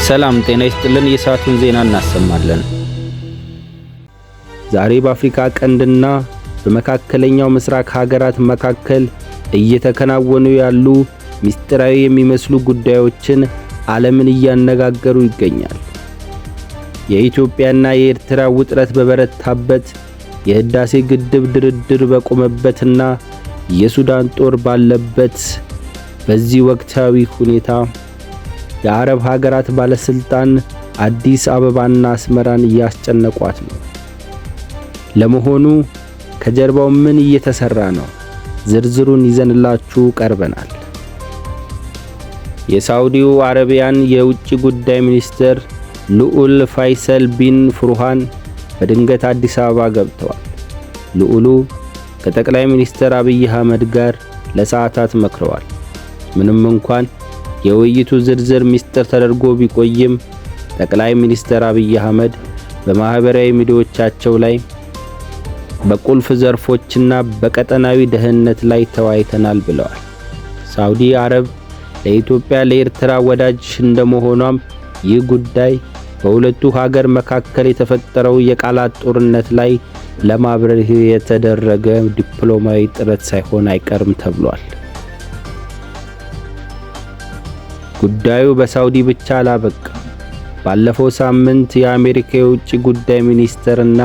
ሰላም ጤና ይስጥልን። የሰዓቱን ዜና እናሰማለን። ዛሬ በአፍሪካ ቀንድና በመካከለኛው ምስራቅ ሀገራት መካከል እየተከናወኑ ያሉ ሚስጥራዊ የሚመስሉ ጉዳዮችን ዓለምን እያነጋገሩ ይገኛል። የኢትዮጵያና የኤርትራ ውጥረት በበረታበት፣ የህዳሴ ግድብ ድርድር በቆመበትና የሱዳን ጦር ባለበት በዚህ ወቅታዊ ሁኔታ የአረብ ሀገራት ባለስልጣን አዲስ አበባና አስመራን እያስጨነቋት ነው። ለመሆኑ ከጀርባው ምን እየተሰራ ነው? ዝርዝሩን ይዘንላችሁ ቀርበናል። የሳውዲው አረቢያን የውጭ ጉዳይ ሚኒስትር ልዑል ፋይሰል ቢን ፍሩሃን በድንገት አዲስ አበባ ገብተዋል። ልዑሉ ከጠቅላይ ሚኒስትር አብይ አህመድ ጋር ለሰዓታት መክረዋል። ምንም እንኳን የውይይቱ ዝርዝር ሚስጥር ተደርጎ ቢቆይም ጠቅላይ ሚኒስትር አብይ አህመድ በማህበራዊ ሚዲያዎቻቸው ላይ በቁልፍ ዘርፎችና በቀጠናዊ ደህንነት ላይ ተወያይተናል ብለዋል። ሳውዲ አረብ ለኢትዮጵያ ለኤርትራ ወዳጅ እንደመሆኗም ይህ ጉዳይ በሁለቱ ሀገር መካከል የተፈጠረው የቃላት ጦርነት ላይ ለማብረር የተደረገ ዲፕሎማዊ ጥረት ሳይሆን አይቀርም ተብሏል። ጉዳዩ በሳውዲ ብቻ አላበቃም። ባለፈው ሳምንት የአሜሪካ የውጭ ጉዳይ ሚኒስትርና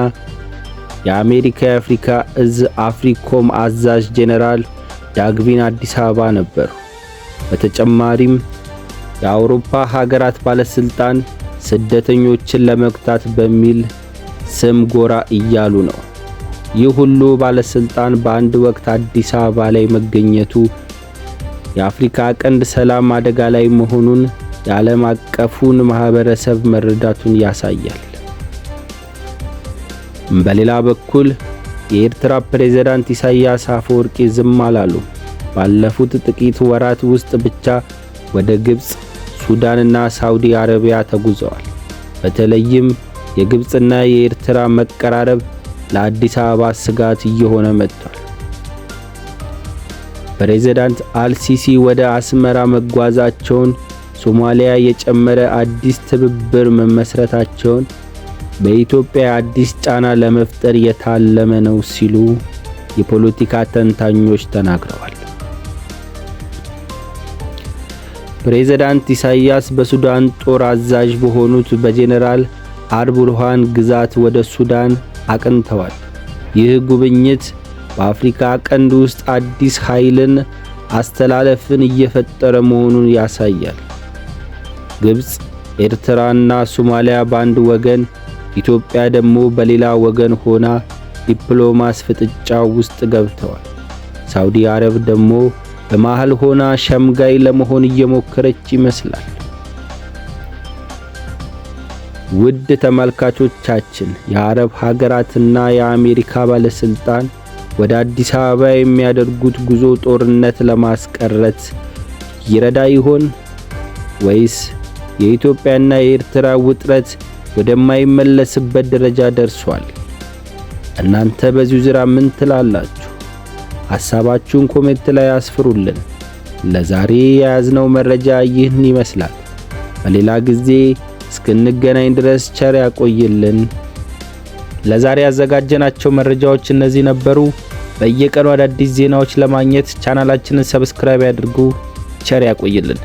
የአሜሪካ የአፍሪካ እዝ አፍሪኮም አዛዥ ጄኔራል ዳግቪን አዲስ አበባ ነበሩ። በተጨማሪም የአውሮፓ ሀገራት ባለስልጣን ስደተኞችን ለመግታት በሚል ስም ጎራ እያሉ ነው። ይህ ሁሉ ባለስልጣን በአንድ ወቅት አዲስ አበባ ላይ መገኘቱ የአፍሪካ ቀንድ ሰላም አደጋ ላይ መሆኑን የዓለም አቀፉን ማህበረሰብ መረዳቱን ያሳያል። በሌላ በኩል የኤርትራ ፕሬዝዳንት ኢሳያስ አፈወርቂ ዝም አላሉ። ባለፉት ጥቂት ወራት ውስጥ ብቻ ወደ ግብጽ፣ ሱዳንና ሳውዲ አረቢያ ተጉዘዋል። በተለይም የግብጽና የኤርትራ መቀራረብ ለአዲስ አበባ ስጋት እየሆነ መጥቷል። ፕሬዝዳንት አልሲሲ ወደ አስመራ መጓዛቸውን፣ ሶማሊያ የጨመረ አዲስ ትብብር መመስረታቸውን በኢትዮጵያ አዲስ ጫና ለመፍጠር የታለመ ነው ሲሉ የፖለቲካ ተንታኞች ተናግረዋል። ፕሬዝዳንት ኢሳያስ በሱዳን ጦር አዛዥ በሆኑት በጄኔራል አልቡርሃን ግዛት ወደ ሱዳን አቅንተዋል። ይህ ጉብኝት በአፍሪካ ቀንድ ውስጥ አዲስ ኃይልን አስተላለፍን እየፈጠረ መሆኑን ያሳያል። ግብጽ፣ ኤርትራና ሶማሊያ በአንድ ወገን፣ ኢትዮጵያ ደግሞ በሌላ ወገን ሆና ዲፕሎማሲ ፍጥጫ ውስጥ ገብተዋል። ሳውዲ አረብ ደግሞ በመሃል ሆና ሸምጋይ ለመሆን እየሞከረች ይመስላል። ውድ ተመልካቾቻችን፣ የአረብ ሀገራትና የአሜሪካ ባለስልጣን ወደ አዲስ አበባ የሚያደርጉት ጉዞ ጦርነት ለማስቀረት ይረዳ ይሆን ወይስ የኢትዮጵያና የኤርትራ ውጥረት ወደማይመለስበት ደረጃ ደርሷል? እናንተ በዚህ ዙሪያ ምን ትላላችሁ? ሐሳባችሁን ኮሜንት ላይ አስፍሩልን። ለዛሬ የያዝነው መረጃ ይህን ይመስላል። በሌላ ጊዜ እስክንገናኝ ድረስ ቸር ያቆይልን። ለዛሬ ያዘጋጀናቸው መረጃዎች እነዚህ ነበሩ። በየቀኑ አዳዲስ ዜናዎች ለማግኘት ቻናላችንን ሰብስክራይብ ያድርጉ። ቸር ያቆይልን።